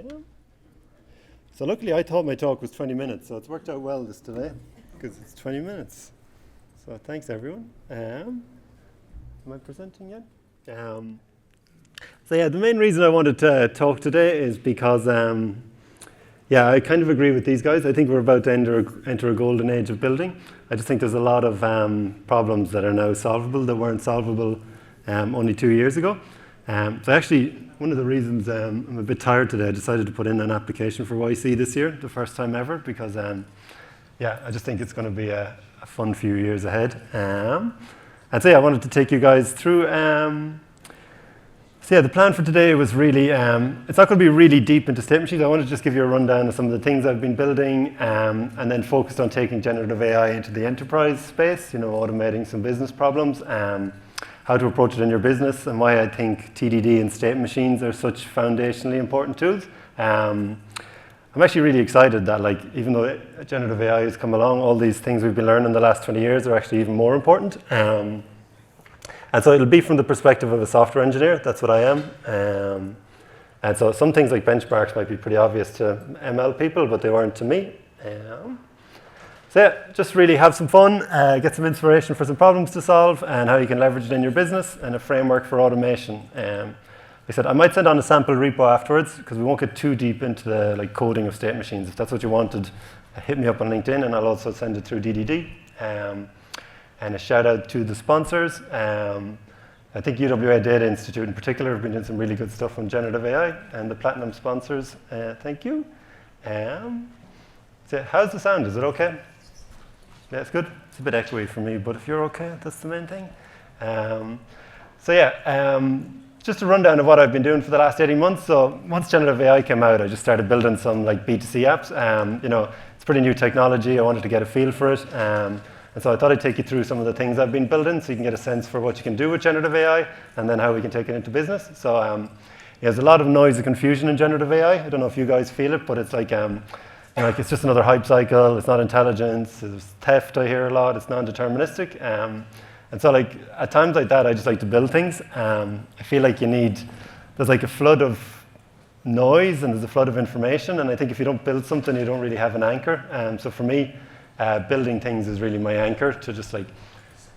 Yeah. So luckily I thought my talk was 20 minutes, so it's worked out well this today, because it's 20 minutes. So thanks everyone. Am I presenting yet? So yeah, the main reason I wanted to talk today is because, yeah, I kind of agree with these guys. I think we're about to enter a golden age of building. I just think there's a lot of problems that are now solvable that weren't solvable only 2 years ago. So actually, one of the reasons I'm a bit tired today, I decided to put in an application for YC this year, the first time ever, because yeah, I just think it's going to be a fun few years ahead. And so yeah, I wanted to take you guys through. So yeah, the plan for today was really, it's not going to be really deep into state machines. I want to just give you a rundown of some of the things I've been building, and then focused on taking generative AI into the enterprise space, you know, automating some business problems, how to approach it in your business, and why I think TDD and state machines are such foundationally important tools. I'm actually really excited that, like, even though generative AI has come along, all these things we've been learning the last 20 years are actually even more important. And so it'll be from the perspective of a software engineer. That's what I am. And so some things like benchmarks might be pretty obvious to ML people, but they weren't to me. So yeah, just really have some fun, get some inspiration for some problems to solve, and how you can leverage it in your business, and a framework for automation. Like I said, I might send on a sample repo afterwards, because we won't get too deep into the coding of state machines. If that's what you wanted, hit me up on LinkedIn, and I'll also send it through DDD. And a shout out to the sponsors. I think UWA Data Institute in particular have been doing some really good stuff on generative AI, and the platinum sponsors, thank you. So how's the sound? Is it okay? Yeah, it's good. It's a bit echoey for me, but if you're okay, that's the main thing. So yeah, just a rundown of what I've been doing for the last 18 months. So once generative AI came out, I just started building some like B2C apps. You know, it's pretty new technology. I wanted to get a feel for it. And so I thought I'd take you through some of the things I've been building so you can get a sense for what you can do with generative AI, and then how we can take it into business. So yeah, there's a lot of noise and confusion in generative AI. I don't know if you guys feel it, but it's like, you know, like it's just another hype cycle. It's not intelligence. There's theft, I hear a lot. It's non-deterministic. And so like at times like that, I just like to build things. I feel like there's like a flood of noise and there's a flood of information. And I think if you don't build something, you don't really have an anchor. So for me, building things is really my anchor to just like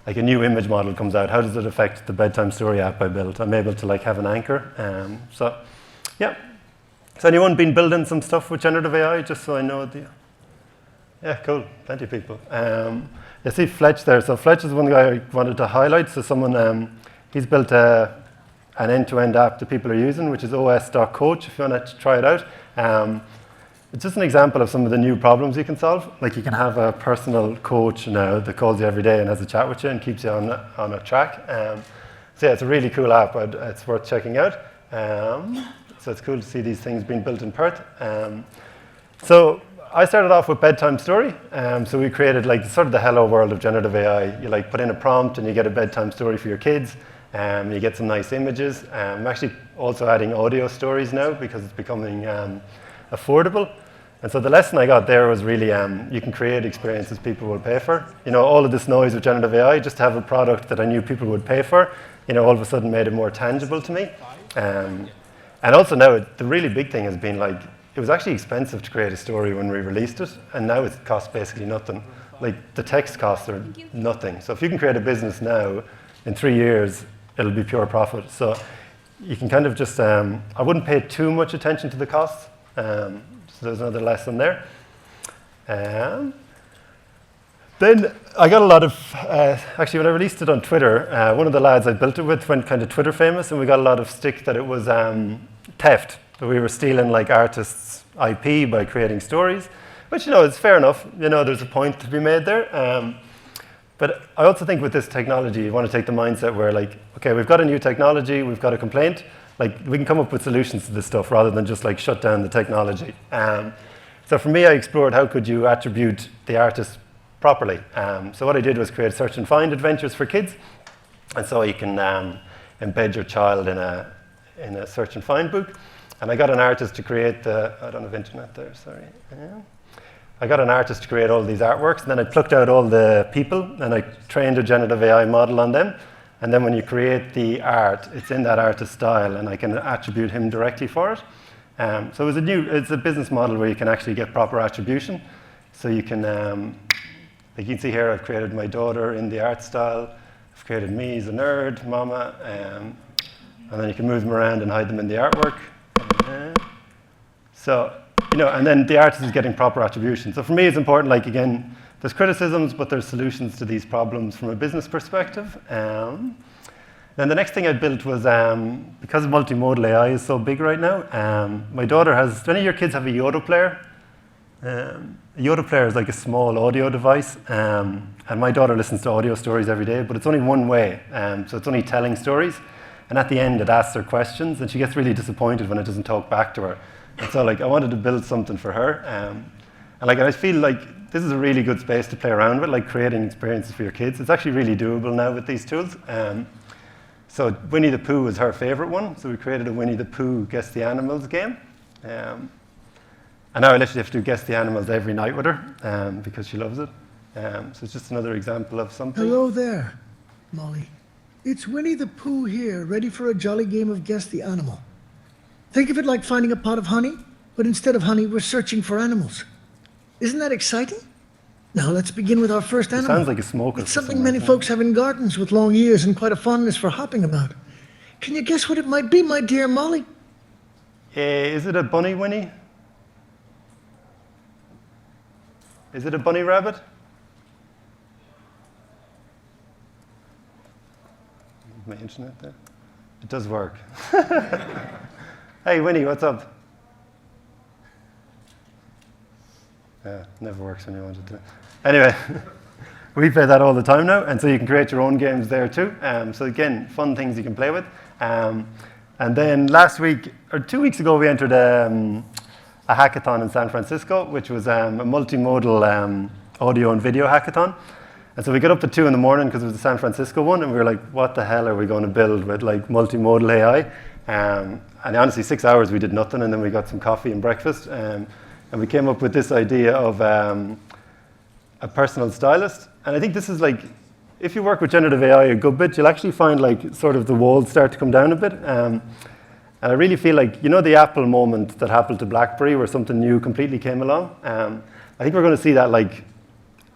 a new image model comes out. How does it affect the bedtime story app I built? I'm able to like have an anchor. So yeah. So anyone been building some stuff with generative AI, just so I know yeah, cool, plenty of people. You see Fletch there. So Fletch is one guy I wanted to highlight. So someone, he's built an end-to-end app that people are using, which is os.coach, if you want to try it out. It's just an example of some of the new problems you can solve. Like you can have a personal coach now that calls you every day and has a chat with you and keeps you on a track. So yeah, it's a really cool app. It's worth checking out. So it's cool to see these things being built in Perth. So I started off with bedtime story. So we created like sort of the hello world of generative AI. You like put in a prompt and you get a bedtime story for your kids. You get some nice images. I'm actually also adding audio stories now because it's becoming affordable. And so the lesson I got there was really you can create experiences people will pay for. You know, all of this noise with generative AI, just to have a product that I knew people would pay for, you know, all of a sudden made it more tangible to me. And also now, the really big thing has been like, it was actually expensive to create a story when we released it, and now it costs basically nothing. Like the text costs are nothing. So if you can create a business now, in 3 years, it'll be pure profit. So you can kind of just, I wouldn't pay too much attention to the costs. So there's another lesson there. Then I got a lot of, actually when I released it on Twitter, one of the lads I built it with went kind of Twitter famous, and we got a lot of stick that it was theft, that we were stealing like artists' IP by creating stories, which, you know, is fair enough. You know, there's a point to be made there. But I also think with this technology, you want to take the mindset where like, okay, we've got a new technology, we've got a complaint, like we can come up with solutions to this stuff rather than just like shut down the technology. So for me, I explored how could you attribute the artist properly. So what I did was create search and find adventures for kids. And so you can embed your child in a search and find book. And I got an artist to create I don't have internet there, sorry. I got an artist to create all these artworks, and then I plucked out all the people, and I trained a generative AI model on them. And then when you create the art, it's in that artist's style, and I can attribute him directly for it. So it's a business model where you can actually get proper attribution. So you can, like you can see here, I've created my daughter in the art style. I've created me as a nerd, mama, and then you can move them around and hide them in the artwork. So, and then the artist is getting proper attribution. So for me, it's important, like, again, there's criticisms, but there's solutions to these problems from a business perspective. Then the next thing I built was, because multimodal AI is so big right now, my daughter has, do any of your kids have a Yoda player? A Yoda player is like a small audio device, and my daughter listens to audio stories every day, but it's only one way, so it's only telling stories. And at the end, it asks her questions, and she gets really disappointed when it doesn't talk back to her. And so, like, I wanted to build something for her, and like, I feel like this is a really good space to play around with, like creating experiences for your kids. It's actually really doable now with these tools. So Winnie the Pooh was her favorite one, so we created a Winnie the Pooh Guess the Animals game. And now I literally have to do Guess the Animals every night with her, because she loves it. So it's just another example of something. Hello there, Molly. It's Winnie the Pooh here, ready for a jolly game of Guess the Animal. Think of it like finding a pot of honey, but instead of honey, we're searching for animals. Isn't that exciting? Now let's begin with our first animal. Sounds like a smoker. It's something many folks have in gardens with long ears and quite a fondness for hopping about. Can you guess what it might be, my dear Molly? Is it a bunny, Winnie? Is it a bunny rabbit? My internet there? It does work. Hey, Winnie, what's up? Yeah, never works when you want it to. Anyway, we play that all the time now, and so you can create your own games there too. So again, fun things you can play with. And then last week, or 2 weeks ago, we entered a hackathon in San Francisco, which was a multimodal audio and video hackathon. And so we got up at 2 in the morning because it was the San Francisco one, and we were like, what the hell are we going to build with like multimodal AI? And honestly, 6 hours we did nothing, and then we got some coffee and breakfast. And we came up with this idea of a personal stylist. And I think this is like, if you work with generative AI a good bit, you'll actually find like sort of the walls start to come down a bit. And I really feel like, the Apple moment that happened to BlackBerry where something new completely came along. I think we're going to see that like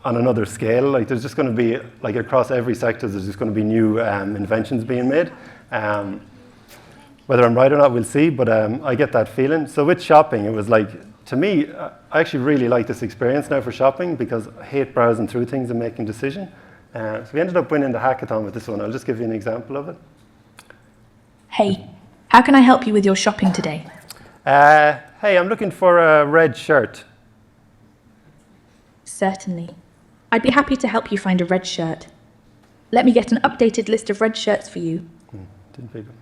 on another scale. Like there's just going to be, like across every sector, there's just going to be new inventions being made. Whether I'm right or not, we'll see, but I get that feeling. So with shopping, it was like, to me, I actually really like this experience now for shopping because I hate browsing through things and making decisions. So we ended up winning the hackathon with this one. I'll just give you an example of it. Hey, how can I help you with your shopping today? Hey, I'm looking for a red shirt. Certainly. I'd be happy to help you find a red shirt. Let me get an updated list of red shirts for you. Didn't people?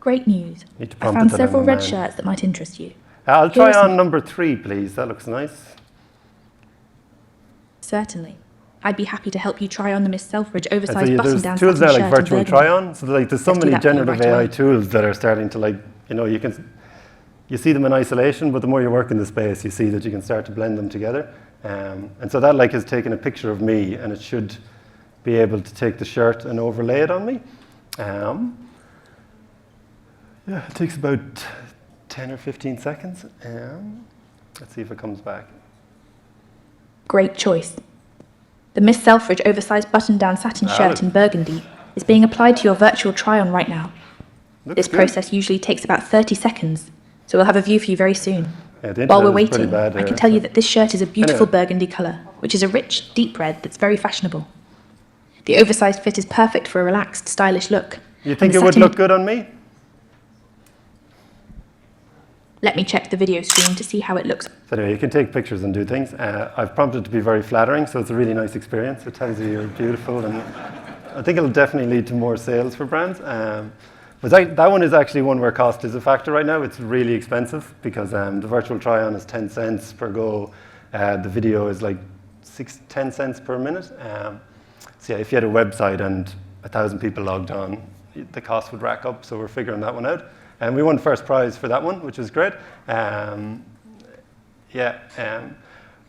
Great news. Need to I prompt found it several in red mind. shirts that might interest you. I'll try Here are some- on number 3, please. That looks nice. Certainly. I'd be happy to help you try on the Miss Selfridge And oversized there's button-down tools satin now shirt like in virtual burgundy. try-on. So like, there's so Let's do many that for you generative right AI away. tools that are starting to like, you see them in isolation, but the more you work in the space, you see that you can start to blend them together. And so that like has taken a picture of me, and it should be able to take the shirt and overlay it on me. Yeah, it takes about 10 or 15 seconds. Let's see if it comes back. Great choice. The Miss Selfridge oversized button-down satin shirt in burgundy is being applied to your virtual try-on right now. Looks This good. process usually takes about 30 seconds, so we'll have a view for you very soon. Yeah, the While we're internet is pretty waiting, bad I there, can tell you so- that this shirt is a beautiful Anyway. burgundy colour, which is a rich, deep red that's very fashionable. The oversized fit is perfect for a relaxed, stylish look. You think and it the would satin- look good on me? Let me check the video screen to see how it looks. So anyway, you can take pictures and do things. I've prompted it to be very flattering, so it's a really nice experience. It tells you you're beautiful, and I think it'll definitely lead to more sales for brands. But that one is actually one where cost is a factor right now. It's really expensive because the virtual try-on is 10 cents per go. The video is like 10 cents per minute. So yeah, if you had a website and 1,000 people logged on, the cost would rack up. So we're figuring that one out. And we won first prize for that one, which is great. But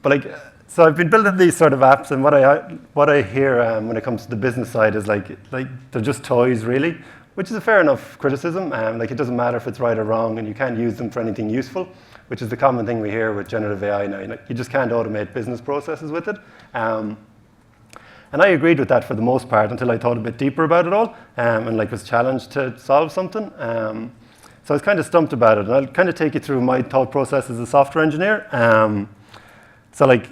like, so I've been building these sort of apps, and what I hear when it comes to the business side is like they're just toys, really. which is a fair enough criticism. Like, it doesn't matter if it's right or wrong, and you can't use them for anything useful, which is the common thing we hear with generative AI now. You just can't automate business processes with it. And I agreed with that for the most part until I thought a bit deeper about it all, and like was challenged to solve something. So I was kind of stumped about it, and I'll kind of take you through my thought process as a software engineer. So like,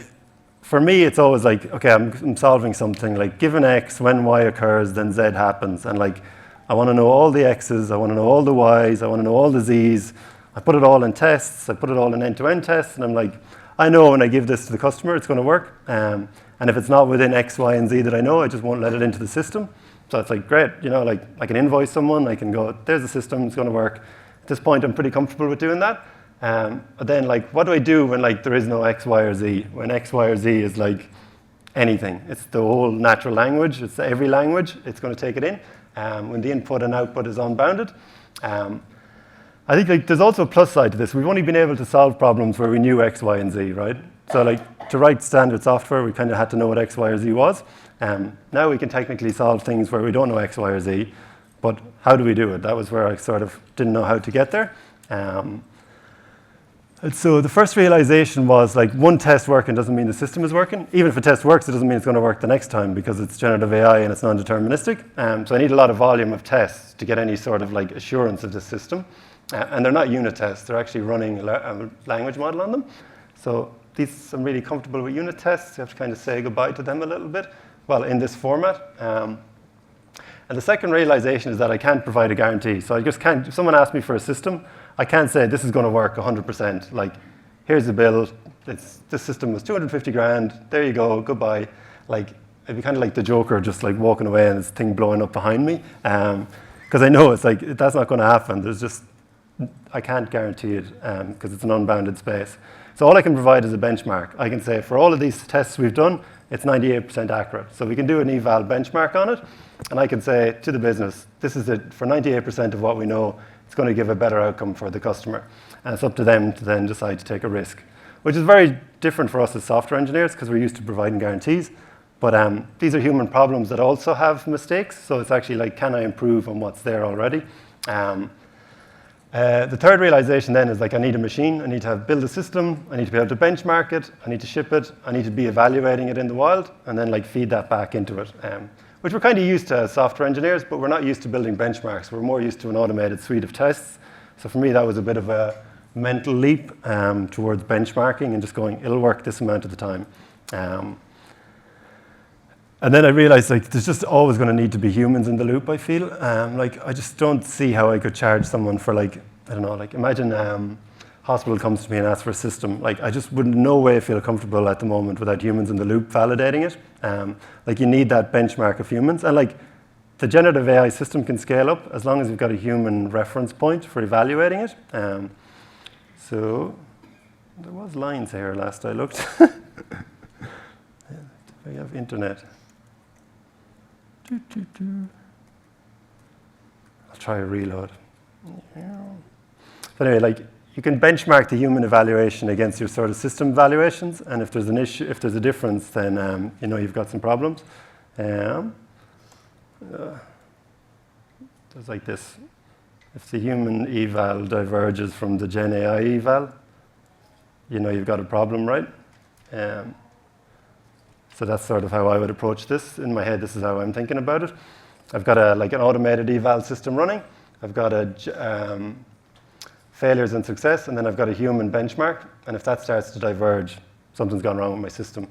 for me, it's always like, okay, I'm solving something, like given X, when Y occurs, then Z happens. And like, I want to know all the X's, I want to know all the Y's, I want to know all the Z's. I put it all in tests, I put it all in end-to-end tests, and I'm like, I know when I give this to the customer, it's going to work. And if it's not within X, Y, and Z that I know, I just won't let it into the system. So it's like, great, you know, like I can invoice someone, I can go, there's the system, it's going to work. At this point, I'm pretty comfortable with doing that. But then, like, what do I do when like there is no X, Y, or Z? When X, Y, or Z is like anything. It's the whole natural language. It's every language. It's going to take it in. When the input and output is unbounded. I think like there's also a plus side to this. We've only been able to solve problems where we knew X, Y, and Z, right? So like to write standard software, we kind of had to know what X, Y, or Z was. Now we can technically solve things where we don't know X, Y, or Z. But how do we do it? That was where I sort of didn't know how to get there. And so the first realization was like one test working doesn't mean the system is working. Even if a test works, it doesn't mean it's going to work the next time because it's generative AI and it's non-deterministic. So I need a lot of volume of tests to get any sort of like assurance of the system. And they're not unit tests. They're actually running a language model on them. So I'm really comfortable with unit tests. You have to kind of say goodbye to them a little bit. Well, in this format. And the second realization is that I can't provide a guarantee. So I just can't, if someone asks me for a system, I can't say this is going to work 100%. Like, here's the bill. This system was 250 grand. There you go. Goodbye. Like, it'd be kind of like the Joker just like walking away and this thing blowing up behind me. Because I know it's like, that's not going to happen. There's just, I can't guarantee it because it's an unbounded space. So all I can provide is a benchmark. I can say for all of these tests we've done, it's 98% accurate. So we can do an eval benchmark on it. And I can say to the business, this is it for 98% of what we know. It's going to give a better outcome for the customer. And it's up to them to then decide to take a risk, which is very different for us as software engineers because we're used to providing guarantees. But these are human problems that also have mistakes. So it's actually like, can I improve on what's there already? The third realization then is like, I need a machine. I need to build a system. I need to be able to benchmark it. I need to ship it. I need to be evaluating it in the wild and then like feed that back into it. Which we're kind of used to as software engineers, but we're not used to building benchmarks. We're more used to an automated suite of tests. So for me, that was a bit of a mental leap towards benchmarking and just going, it'll work this amount of the time. And then I realized like there's just always going to need to be humans in the loop, I feel. Like I just don't see how I could charge someone for like, I don't know, like imagine hospital comes to me and asks for a system. Like I just would in no way feel comfortable at the moment without humans in the loop validating it. Like you need that benchmark of humans. And like the generative AI system can scale up as long as you've got a human reference point for evaluating it. So there was lines here last I looked. I have internet. I'll try a reload. But anyway, like you can benchmark the human evaluation against your sort of system evaluations, and if there's an issue, if there's a difference, then you know you've got some problems. There's like this: if the human eval diverges from the Gen AI eval, you know you've got a problem, right? So that's sort of how I would approach this. In my head, this is how I'm thinking about it. I've got an automated eval system running. I've got a failures and success, and then I've got a human benchmark. And if that starts to diverge, something's gone wrong with my system.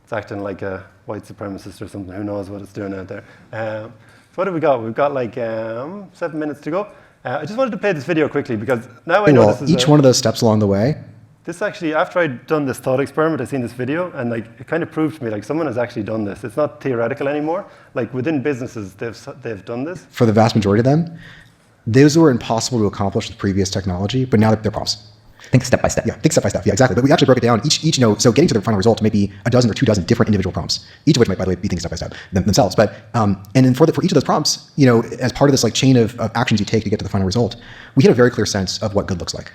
It's acting like a white supremacist or something. Who knows what it's doing out there? So what have we got? We've got like 7 minutes to go. I just wanted to play this video quickly because now I know this is each one of those steps along the way. This actually, after I'd done this thought experiment, I seen this video, and like it kind of proved to me like someone has actually done this. It's not theoretical anymore. Like within businesses, they've done this. For the vast majority of them, those were impossible to accomplish with previous technology, but now they're problems. Think step by step. Yeah, think step by step. Yeah, exactly. But we actually broke it down. Each so getting to the final result may be a dozen or 2 dozen different individual prompts, each of which might, by the way, be things step by step themselves. But and then for each of those prompts, you know, as part of this like chain of actions you take to get to the final result, we had a very clear sense of what good looks like.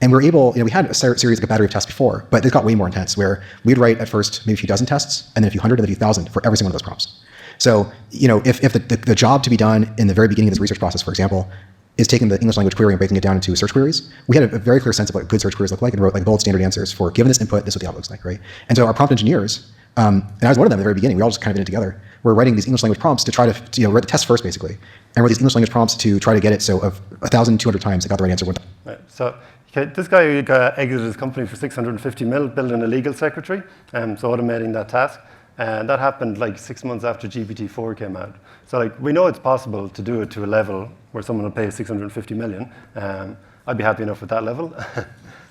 And we're able, you know, we had a series, like a battery of tests before, but it got way more intense where we'd write at first maybe a few dozen tests, and then a few hundred, and then a few thousand for every single one of those prompts. So, if the job to be done in the very beginning of this research process, for example, is taking the English language query and breaking it down into search queries, we had a very clear sense of what good search queries look like and wrote like bold standard answers for given this input, this is what the output looks like, right? And so our prompt engineers, and I was one of them at the very beginning, we all just kind of did it together. We're writing these English language prompts to try to write the test first, basically, and write these English language prompts to try to get it so of 1,200 times it got the right answer one time. Right. So this guy exited his company for 650 mil, building a legal secretary, so automating that task. And that happened like 6 months after GPT-4 came out. So like we know it's possible to do it to a level where someone will pay 650 million. I'd be happy enough with that level,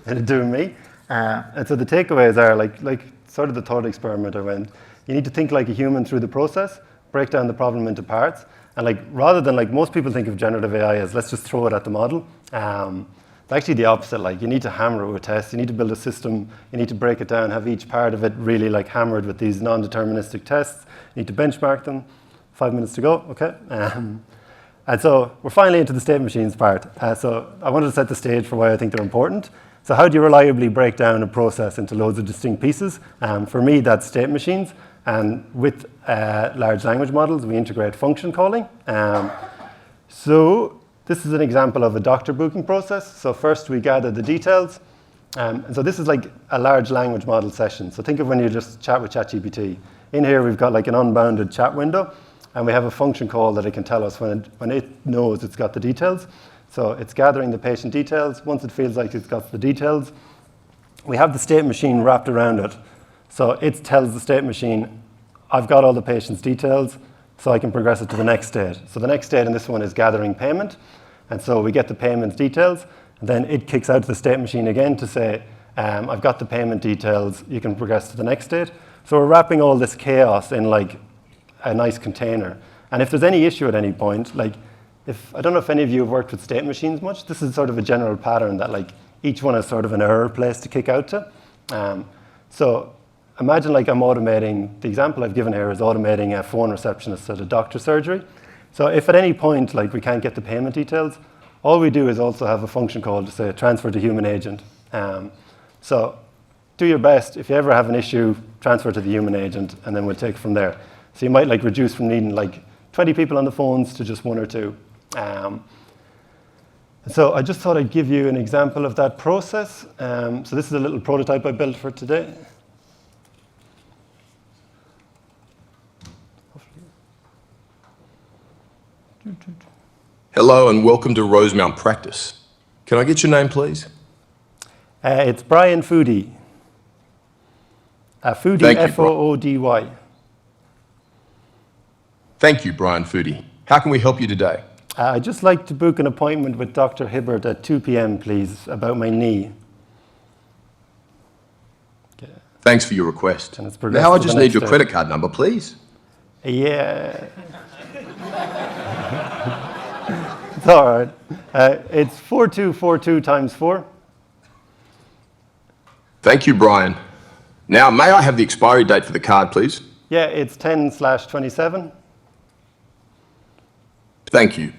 and doing me. And so the takeaways are like sort of the thought experiment I went. You need to think like a human through the process, break down the problem into parts, and like rather than like most people think of generative AI as let's just throw it at the model. It's actually the opposite. Like you need to hammer it with tests. You need to build a system. You need to break it down, have each part of it really like hammered with these non-deterministic tests. You need to benchmark them. 5 minutes to go. Okay. And so we're finally into the state machines part. So I wanted to set the stage for why I think they're important. So how do you reliably break down a process into loads of distinct pieces? For me, that's state machines. And with large language models, we integrate function calling. So this is an example of a doctor booking process. So first we gather the details. And so this is like a large language model session. So think of when you just chat with ChatGPT. In here, we've got like an unbounded chat window. And we have a function call that it can tell us when it knows it's got the details. So it's gathering the patient details. Once it feels like it's got the details, we have the state machine wrapped around it. So it tells the state machine, I've got all the patient's details, so I can progress it to the next state. So the next state in this one is gathering payment. And so we get the payment details, and then it kicks out to the state machine again to say, I've got the payment details, you can progress to the next state. So we're wrapping all this chaos in like a nice container. And if there's any issue at any point, like I don't know if any of you have worked with state machines much, this is sort of a general pattern that like each one is sort of an error place to kick out to. So imagine like I'm automating, the example I've given here is automating a phone receptionist at a doctor's surgery. So if at any point like we can't get the payment details, all we do is also have a function call to say transfer to human agent. So do your best. If you ever have an issue, transfer to the human agent, and then we'll take it from there. So you might like reduce from needing like 20 people on the phones to just 1 or 2. So I just thought I'd give you an example of that process. So this is a little prototype I built for today. Hello and welcome to Rosemount Practice. Can I get your name, please? It's Brian Foody. Foody, Thank you, F-O-O-D-Y. Thank you, Brian Foody. How can we help you today? I'd just like to book an appointment with Dr. Hibbert at 2 p.m., please, about my knee. Okay. Thanks for your request. And it's progressed Now I to the just next need your step. credit card number, please. Yeah. It's all right. It's 4242 times 4. Thank you, Brian. Now, may I have the expiry date for the card, please? Yeah, it's 10/27. Thank you.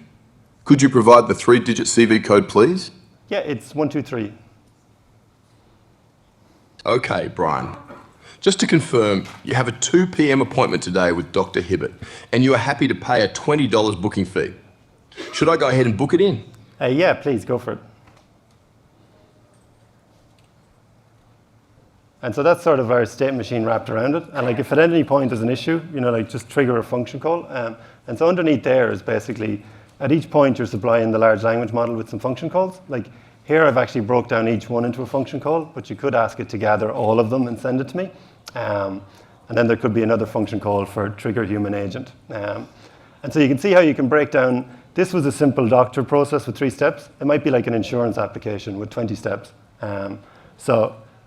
Could you provide the 3-digit CV code, please? Yeah, it's 123. Okay, Brian. Just to confirm, you have a 2 p.m. appointment today with Dr. Hibbert, and you are happy to pay a $20 booking fee. Should I go ahead and book it in? Yeah, please, go for it. And so that's sort of our state machine wrapped around it. And like if at any point there's an issue, like just trigger a function call. And so underneath there is basically, at each point you're supplying the large language model with some function calls. Like here I've actually broke down each one into a function call, but you could ask it to gather all of them and send it to me. And then there could be another function call for trigger human agent. And so you can see how you can break down, this was a simple doctor process with 3 steps. It might be like an insurance application with 20 steps.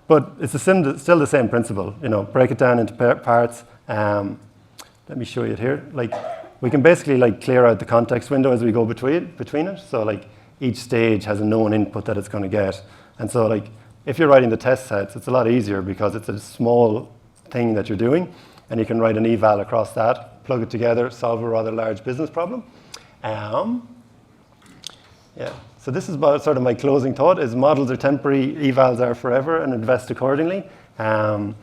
But it's still the same principle, break it down into parts. Let me show you it here. Like we can basically like clear out the context window as we go between it. So like each stage has a known input that it's going to get. And so like if you're writing the test sets, it's a lot easier because it's a small thing that you're doing, and you can write an eval across that, plug it together, solve a rather large business problem. Yeah. So this is about sort of my closing thought, is models are temporary, evals are forever, and invest accordingly. So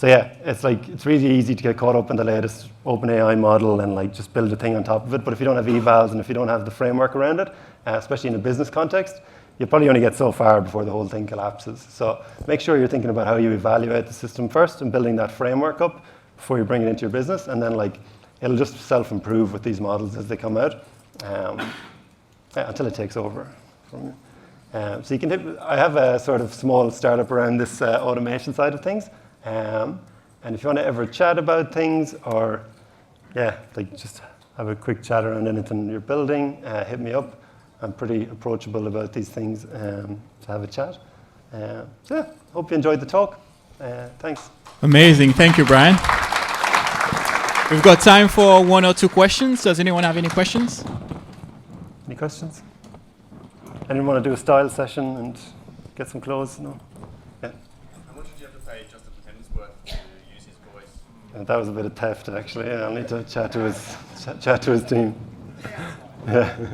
So yeah, it's really easy to get caught up in the latest OpenAI model and like just build a thing on top of it. But if you don't have evals and if you don't have the framework around it, especially in a business context, you'll probably only get so far before the whole thing collapses. So make sure you're thinking about how you evaluate the system first and building that framework up before you bring it into your business. And then like it'll just self-improve with these models as they come out until it takes over from you. So you can I have a sort of small startup around this automation side of things. And if you want to ever chat about things or, like just have a quick chat around anything you're building, hit me up. I'm pretty approachable about these things to have a chat. So yeah, hope you enjoyed the talk. Thanks. Amazing. Thank you, Brian. We've got time for 1 or 2 questions. Does anyone have any questions? Any questions? Anyone want to do a style session and get some clothes? No? Yeah. How much did you have to pay Justin Pennsworth to use his voice? That was a bit of theft, actually. Yeah, I'll need to chat to his team. Yeah.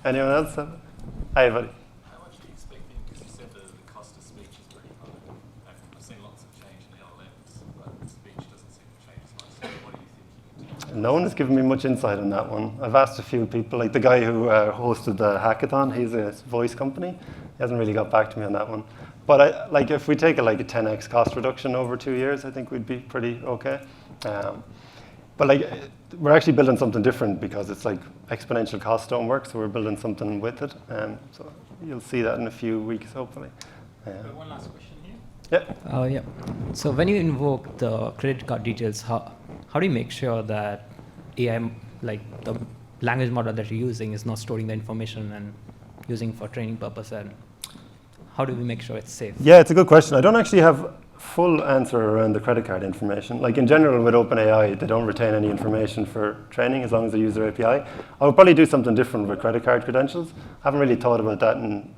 Anyone else? Hi, buddy. How much are you expecting? Because you said the cost of speech is pretty high. I've seen lots of change in LLMs, but speech doesn't seem to change as much. So what are you thinking? No one has given me much insight on that one. I've asked a few people, like the guy who hosted the hackathon, he's a voice company. He hasn't really got back to me on that one. But if we take a 10x cost reduction over 2 years, I think we'd be pretty okay. But we're actually building something different because it's like exponential costs don't work, so we're building something with it. So you'll see that in a few weeks, hopefully. One last question here. Yeah. Yeah. So when you invoke the credit card details, how do you make sure that AI, like the language model that you're using, is not storing the information and using for training purpose? And how do we make sure it's safe? Yeah, it's a good question. I don't actually have full answer around the credit card information. Like in general with OpenAI, they don't retain any information for training as long as they use their API. I would probably do something different with credit card credentials. I haven't really thought about that in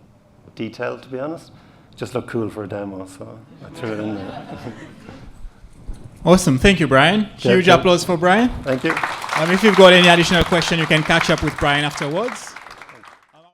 detail, to be honest. It just looked cool for a demo, so I threw it in there. Awesome. Thank you, Brian. Huge cool. applause for Brian. Thank you. If you've got any additional question, you can catch up with Brian afterwards.